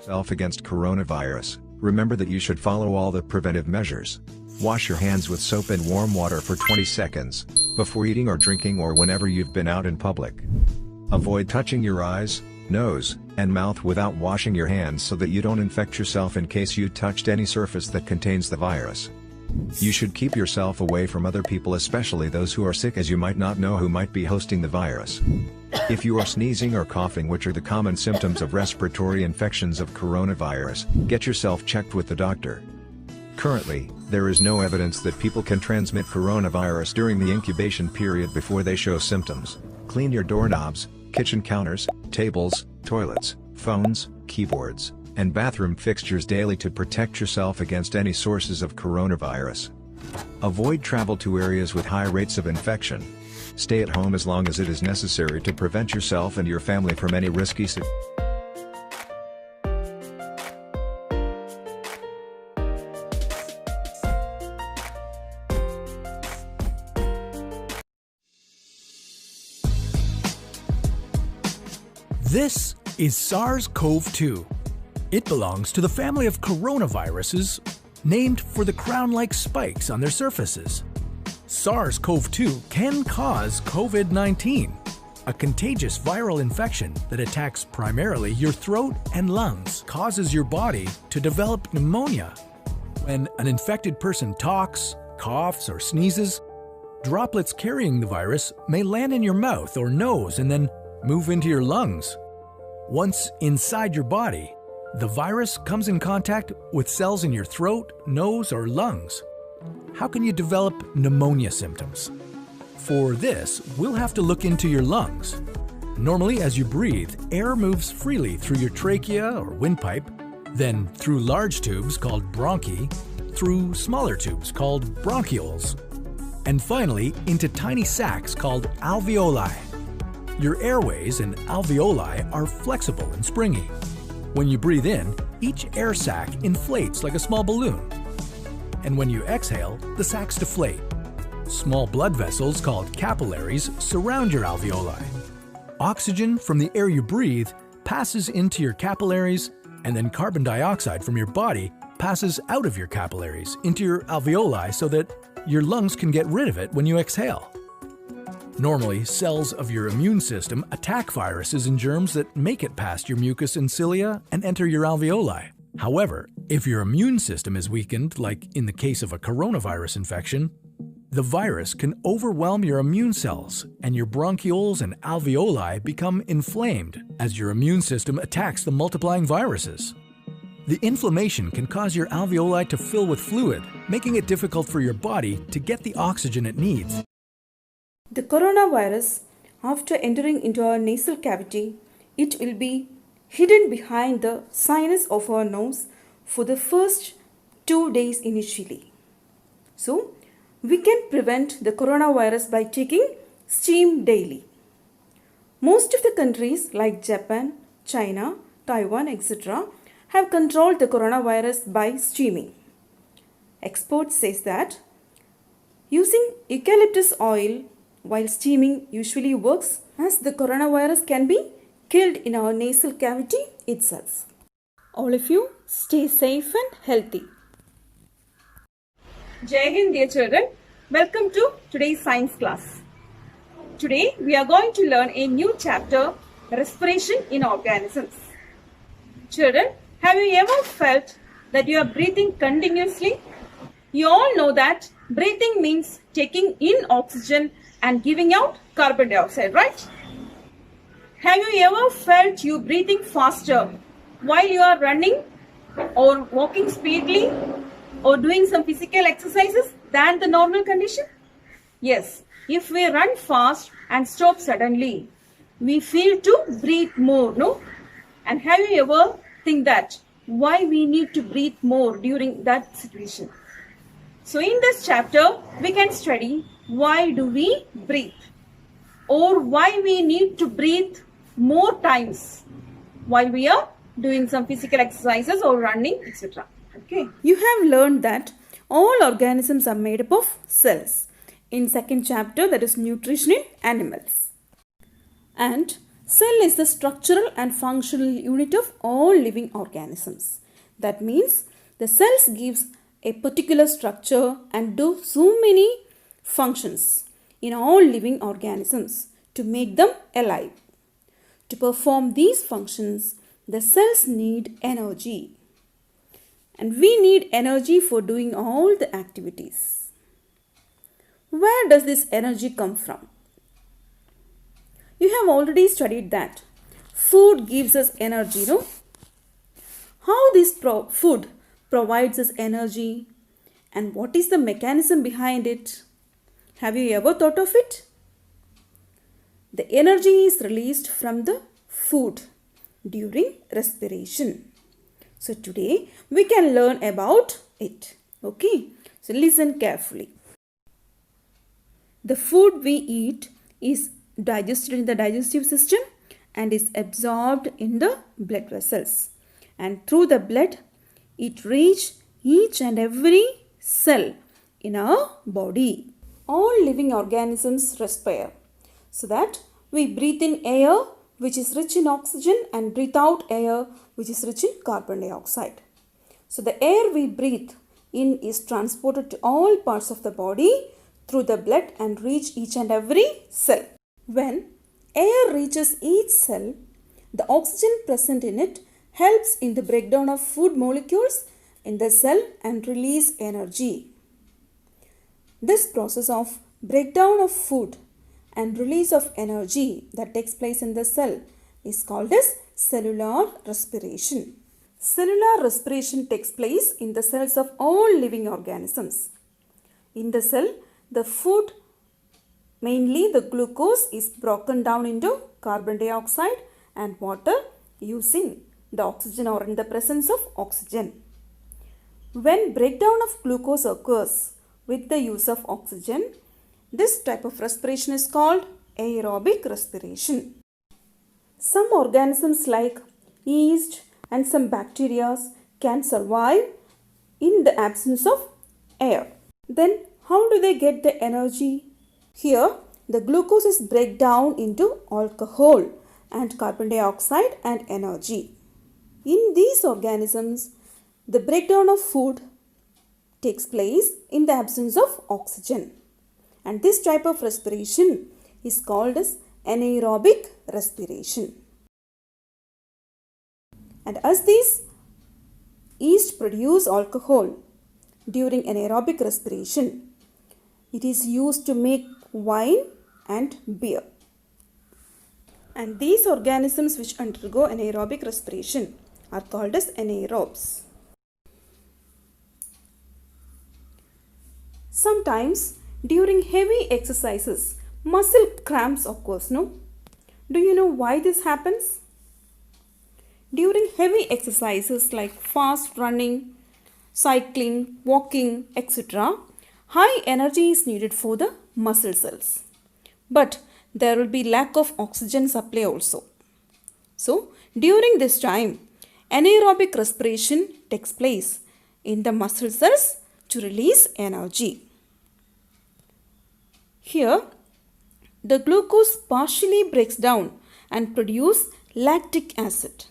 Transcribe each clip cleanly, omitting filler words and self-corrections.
yourself against coronavirus, remember that you should follow all the preventive measures. Wash your hands with soap and warm water for 20 seconds, before eating or drinking or whenever you've been out in public. Avoid touching your eyes, nose, and mouth without washing your hands so that you don't infect yourself in case you touched any surface that contains the virus. You should keep yourself away from other people, especially those who are sick, as you might not know who might be hosting the virus. If you are sneezing or coughing, which are the common symptoms of respiratory infections of coronavirus, get yourself checked with the doctor. Currently, there is no evidence that people can transmit coronavirus during the incubation period before they show symptoms. Clean your doorknobs, kitchen counters, tables, toilets, phones, keyboards, and bathroom fixtures daily to protect yourself against any sources of coronavirus. Avoid travel to areas with high rates of infection. Stay at home as long as it is necessary to prevent yourself and your family from any risky situations. This is SARS-CoV-2. It belongs to the family of coronaviruses named for the crown-like spikes on their surfaces. SARS-CoV-2 can cause COVID-19, a contagious viral infection that attacks primarily your throat and lungs, causes your body to develop pneumonia. When an infected person talks, coughs, or sneezes, droplets carrying the virus may land in your mouth or nose and then move into your lungs. Once inside your body, the virus comes in contact with cells in your throat, nose, or lungs. How can you develop pneumonia symptoms? For this, we'll have to look into your lungs. Normally, as you breathe, air moves freely through your trachea or windpipe, then through large tubes called bronchi, through smaller tubes called bronchioles, and finally into tiny sacs called alveoli. Your airways and alveoli are flexible and springy. When you breathe in, each air sac inflates like a small balloon. And when you exhale, the sacs deflate. Small blood vessels called capillaries surround your alveoli. Oxygen from the air you breathe passes into your capillaries, and then carbon dioxide from your body passes out of your capillaries into your alveoli so that your lungs can get rid of it when you exhale. Normally, cells of your immune system attack viruses and germs that make it past your mucus and cilia and enter your alveoli. However, if your immune system is weakened, like in the case of a coronavirus infection, the virus can overwhelm your immune cells and your bronchioles and alveoli become inflamed as your immune system attacks the multiplying viruses. The inflammation can cause your alveoli to fill with fluid, making it difficult for your body to get the oxygen it needs. The coronavirus, after entering into our nasal cavity, it will be hidden behind the sinus of our nose for the first 2 days initially. So, we can prevent the coronavirus by taking steam daily. Most of the countries like Japan, China, Taiwan, etc. have controlled the coronavirus by steaming. Experts say that using eucalyptus oil while steaming usually works, as the coronavirus can be killed in our nasal cavity itself. All of you stay safe and healthy. Jai Hind, dear children. Welcome to today's science class. Today we are going to learn a new chapter, Respiration in Organisms. Children, have you ever felt that you are breathing continuously? You all know that breathing means taking in oxygen and giving out carbon dioxide, right? Have you ever felt you breathing faster while you are running or walking speedily or doing some physical exercises than the normal condition? Yes, if we run fast and stop suddenly, we feel to breathe more, no? And have you ever think that why we need to breathe more during that situation? So in this chapter, we can study why do we breathe, or why we need to breathe more times while we are doing some physical exercises or running, etc. Okay. You have learned that all organisms are made up of cells. In second chapter, that is nutrition in animals. And Cell is the structural and functional unit of all living organisms. That means the cells gives a particular structure and do so many functions in all living organisms to make them alive. To perform these functions, the cells need energy. And we need energy for doing all the activities. Where does this energy come from? You have already studied that. Food gives us energy, no? How this food provides us energy and what is the mechanism behind it? Have you ever thought of it? The energy is released from the food during respiration. So today we can learn about it. Okay, so listen carefully. The food we eat is digested in the digestive system and is absorbed in the blood vessels. And through the blood, it reaches each and every cell in our body. All living organisms respire so that we breathe in air which is rich in oxygen and breathe out air which is rich in carbon dioxide. So the air we breathe in is transported to all parts of the body through the blood and reach each and every cell. When air reaches each cell, the oxygen present in it helps in the breakdown of food molecules in the cell and release energy. This process of breakdown of food and release of energy that takes place in the cell is called as cellular respiration. Cellular respiration takes place in the cells of all living organisms. In the cell, the food, mainly the glucose, is broken down into carbon dioxide and water using the oxygen or in the presence of oxygen. When breakdown of glucose occurs with the use of oxygen, this type of respiration is called aerobic respiration. Some organisms like yeast and some bacteria can survive in the absence of air. Then how do they get the energy? Here the glucose is break down into alcohol and carbon dioxide and energy. In these organisms, the breakdown of food takes place in the absence of oxygen. And this type of respiration is called as anaerobic respiration. And as these yeast produce alcohol during anaerobic respiration, it is used to make wine and beer. And these organisms which undergo anaerobic respiration are called as anaerobes. Sometimes during heavy exercises, muscle cramps occurs, no? Do you know why this happens? During heavy exercises like fast running, cycling, walking, etc., high energy is needed for the muscle cells. But there will be lack of oxygen supply also. So, during this time, anaerobic respiration takes place in the muscle cells to release energy. Here, the glucose partially breaks down and produces lactic acid.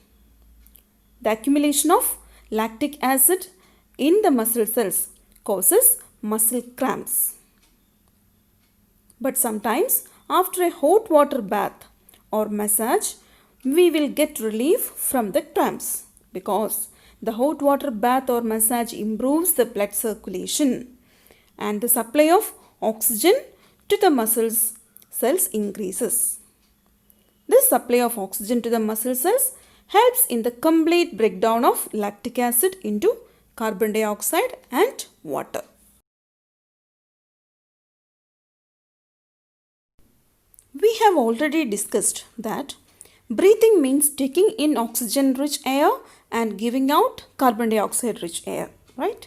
The accumulation of lactic acid in the muscle cells causes muscle cramps. But sometimes after a hot water bath or massage, we will get relief from the cramps because the hot water bath or massage improves the blood circulation and the supply of oxygen to the muscle cells increases. This supply of oxygen to the muscle cells helps in the complete breakdown of lactic acid into carbon dioxide and water. We have already discussed that breathing means taking in oxygen rich air and giving out carbon dioxide rich air, right?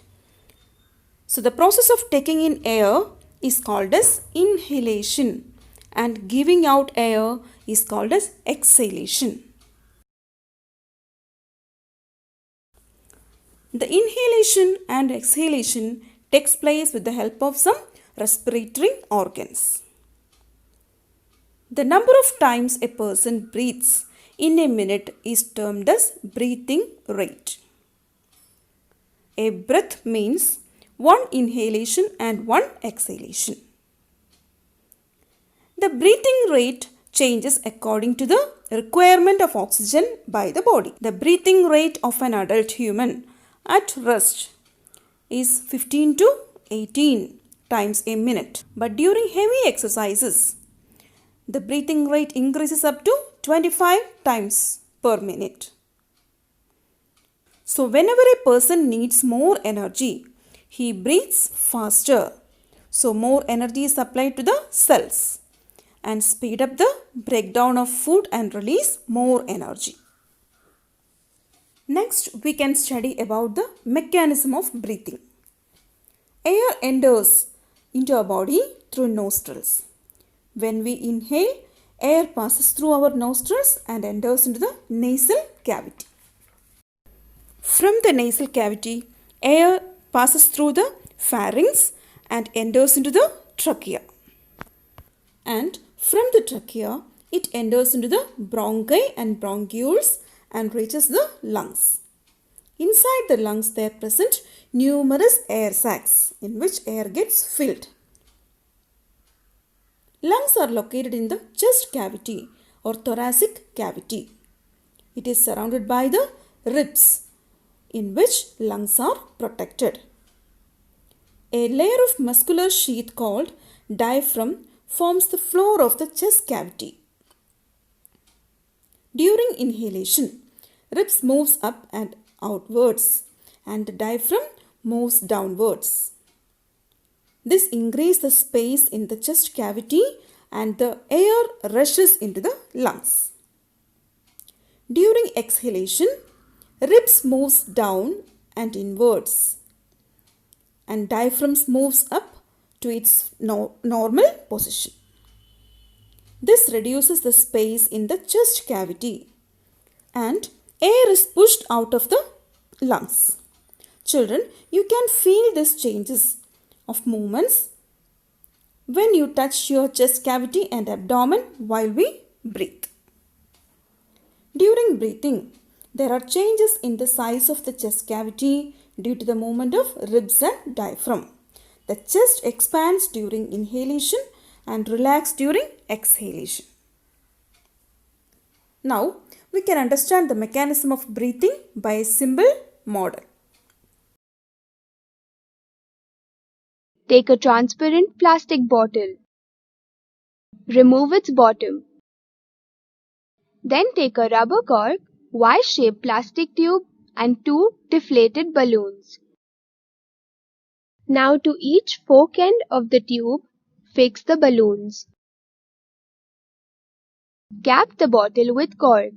So the process of taking in air is called as inhalation and giving out air is called as exhalation. The inhalation and exhalation takes place with the help of some respiratory organs. The number of times a person breathes in a minute is termed as breathing rate. A breath means one inhalation and one exhalation. The breathing rate changes according to the requirement of oxygen by the body. The breathing rate of an adult human at rest is 15 to 18 times a minute. But during heavy exercises, the breathing rate increases up to 25 times per minute. So whenever a person needs more energy, he breathes faster. So more energy is supplied to the cells and speed up the breakdown of food and release more energy. Next, we can study about the mechanism of breathing. Air enters into our body through nostrils. When we inhale, air passes through our nostrils and enters into the nasal cavity. From the nasal cavity, air passes through the pharynx and enters into the trachea. And from the trachea, it enters into the bronchi and bronchioles and reaches the lungs. Inside the lungs, there are present numerous air sacs in which air gets filled. Lungs are located in the chest cavity or thoracic cavity. It is surrounded by the ribs in which lungs are protected. A layer of muscular sheath called diaphragm forms the floor of the chest cavity. During inhalation, ribs moves up and outwards and the diaphragm moves downwards. This increases the space in the chest cavity and the air rushes into the lungs. During exhalation, ribs moves down and inwards and diaphragm moves up to its normal position. This reduces the space in the chest cavity and air is pushed out of the lungs. Children, you can feel these changes of movements when you touch your chest cavity and abdomen while we breathe. During breathing, there are changes in the size of the chest cavity due to the movement of ribs and diaphragm. The chest expands during inhalation and relaxes during exhalation. Now, we can understand the mechanism of breathing by a simple model. Take a transparent plastic bottle. Remove its bottom. Then take a rubber cork, Y-shaped plastic tube and two deflated balloons. Now to each fork end of the tube, fix the balloons. Cap the bottle with cork.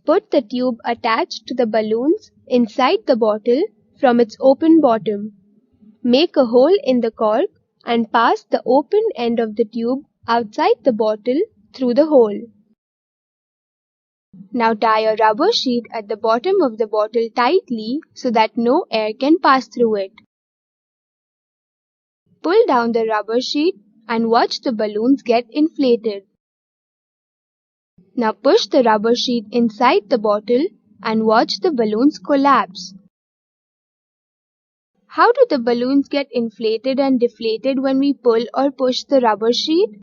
Put the tube attached to the balloons inside the bottle from its open bottom. Make a hole in the cork and pass the open end of the tube outside the bottle through the hole. Now tie a rubber sheet at the bottom of the bottle tightly so that no air can pass through it. Pull down the rubber sheet and watch the balloons get inflated. Now push the rubber sheet inside the bottle and watch the balloons collapse. How do the balloons get inflated and deflated when we pull or push the rubber sheet?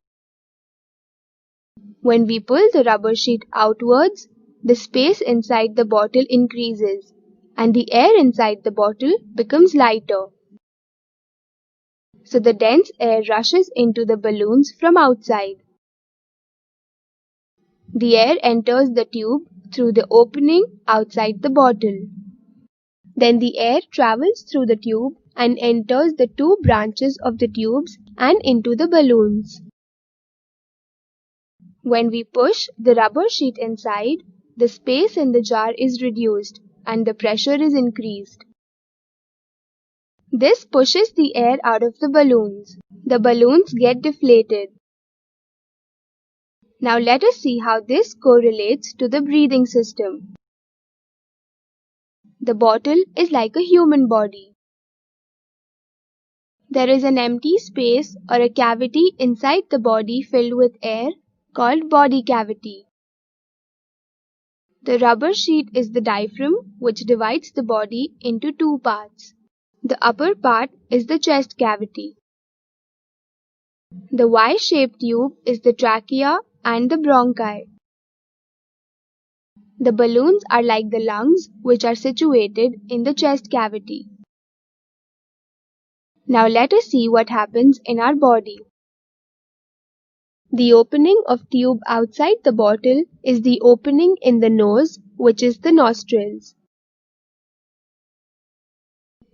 When we pull the rubber sheet outwards, the space inside the bottle increases and the air inside the bottle becomes lighter. So the dense air rushes into the balloons from outside. The air enters the tube through the opening outside the bottle. Then the air travels through the tube and enters the two branches of the tubes and into the balloons. When we push the rubber sheet inside, the space in the jar is reduced and the pressure is increased. This pushes the air out of the balloons. The balloons get deflated. Now let us see how this correlates to the breathing system. The bottle is like a human body. There is an empty space or a cavity inside the body filled with air called body cavity. The rubber sheet is the diaphragm, which divides the body into two parts. The upper part is the chest cavity. The Y-shaped tube is the trachea and the bronchi. The balloons are like the lungs, which are situated in the chest cavity. Now let us see what happens in our body. The opening of tube outside the bottle is the opening in the nose, which is the nostrils.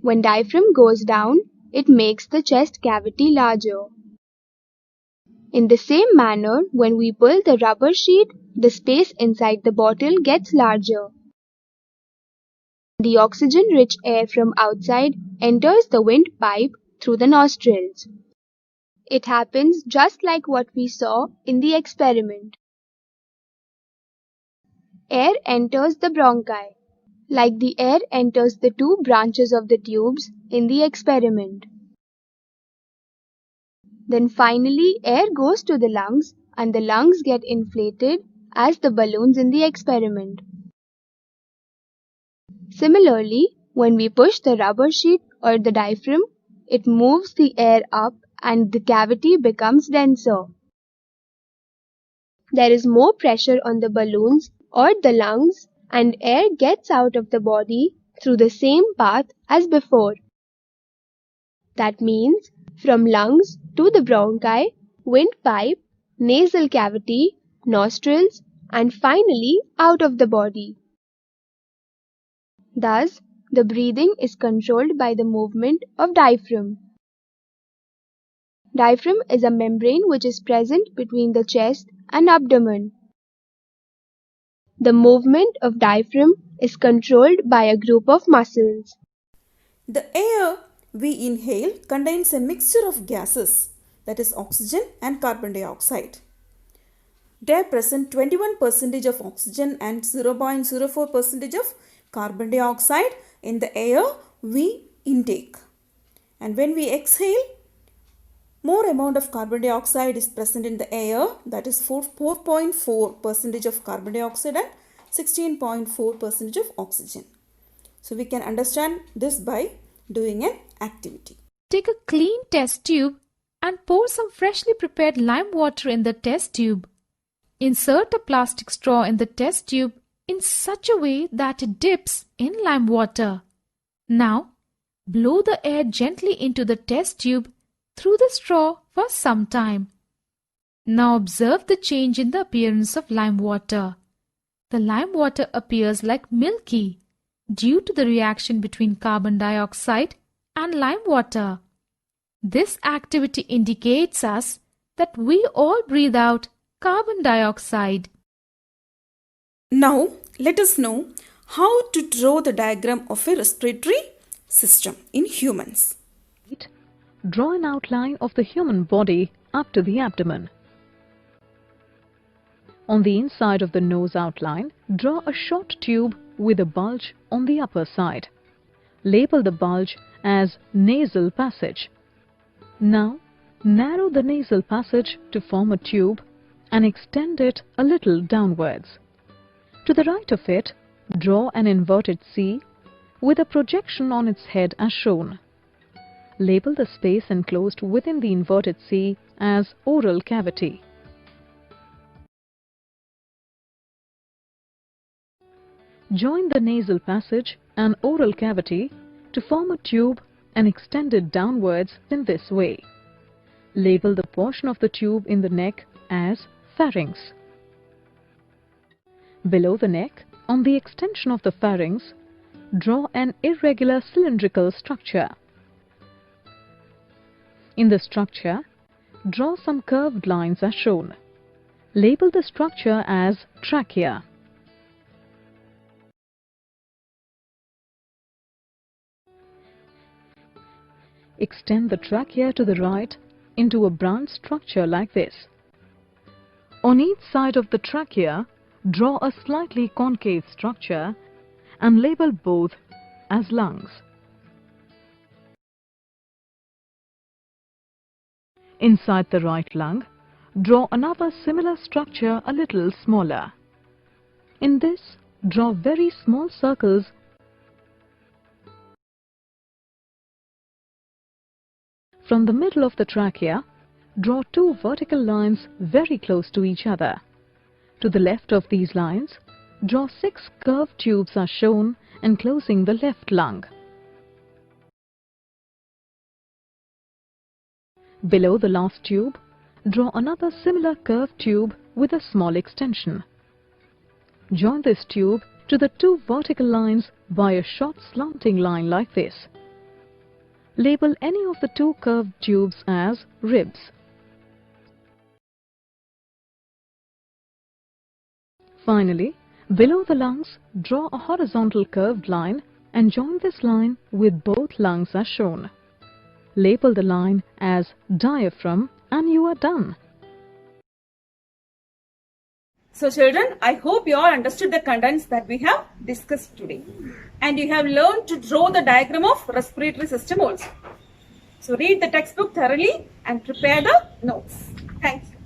When diaphragm goes down, it makes the chest cavity larger. In the same manner, when we pull the rubber sheet, the space inside the bottle gets larger. The oxygen-rich air from outside enters the windpipe through the nostrils. It happens just like what we saw in the experiment. Air enters the bronchi, like the air enters the two branches of the tubes in the experiment. Then finally, air goes to the lungs and the lungs get inflated as the balloons in the experiment. Similarly, when we push the rubber sheet or the diaphragm, it moves the air up and the cavity becomes denser. There is more pressure on the balloons or the lungs, and air gets out of the body through the same path as before. That means from lungs to the bronchi, windpipe, nasal cavity, nostrils, and finally out of the body. Thus, the breathing is controlled by the movement of diaphragm. Diaphragm is a membrane which is present between the chest and abdomen. The movement of diaphragm is controlled by a group of muscles. The air we inhale contains a mixture of gases, that is oxygen and carbon dioxide. There present 21% of oxygen and 0.04% of carbon dioxide in the air we intake. And when we exhale, more amount of carbon dioxide is present in the air, that is 4.4% of carbon dioxide and 16.4% of oxygen. So we can understand this by doing an activity. Take a clean test tube and pour some freshly prepared lime water in the test tube. Insert a plastic straw in the test tube in such a way that it dips in lime water. Now, blow the air gently into the test tube through the straw for some time. Now observe the change in the appearance of lime water. The lime water appears like milky due to the reaction between carbon dioxide and lime water. This activity indicates us that we all breathe out carbon dioxide. Now, let us know how to draw the diagram of a respiratory system in humans. Draw an outline of the human body up to the abdomen. On the inside of the nose outline, draw a short tube with a bulge on the upper side. Label the bulge as nasal passage. Now, narrow the nasal passage to form a tube and extend it a little downwards. To the right of it, draw an inverted C with a projection on its head as shown. Label the space enclosed within the inverted C as oral cavity. Join the nasal passage and oral cavity to form a tube and extend it downwards in this way. Label the portion of the tube in the neck as pharynx. Below the neck, on the extension of the pharynx, draw an irregular cylindrical structure. In the structure, draw some curved lines as shown. Label the structure as trachea. Extend the trachea to the right into a branch structure like this. On each side of the trachea, draw a slightly concave structure and label both as lungs. Inside the right lung, draw another similar structure a little smaller. In this, draw very small circles from the middle of the trachea. Draw two vertical lines very close to each other. To the left of these lines, draw 6 curved tubes are shown enclosing the left lung. Below the last tube, draw another similar curved tube with a small extension. Join this tube to the 2 vertical lines by a short slanting line like this. Label any of the 2 curved tubes as ribs. Finally, below the lungs, draw a horizontal curved line and join this line with both lungs as shown. Label the line as diaphragm and you are done. So children, I hope you all understood the contents that we have discussed today. And you have learned to draw the diagram of respiratory system also. So read the textbook thoroughly and prepare the notes. Thank you.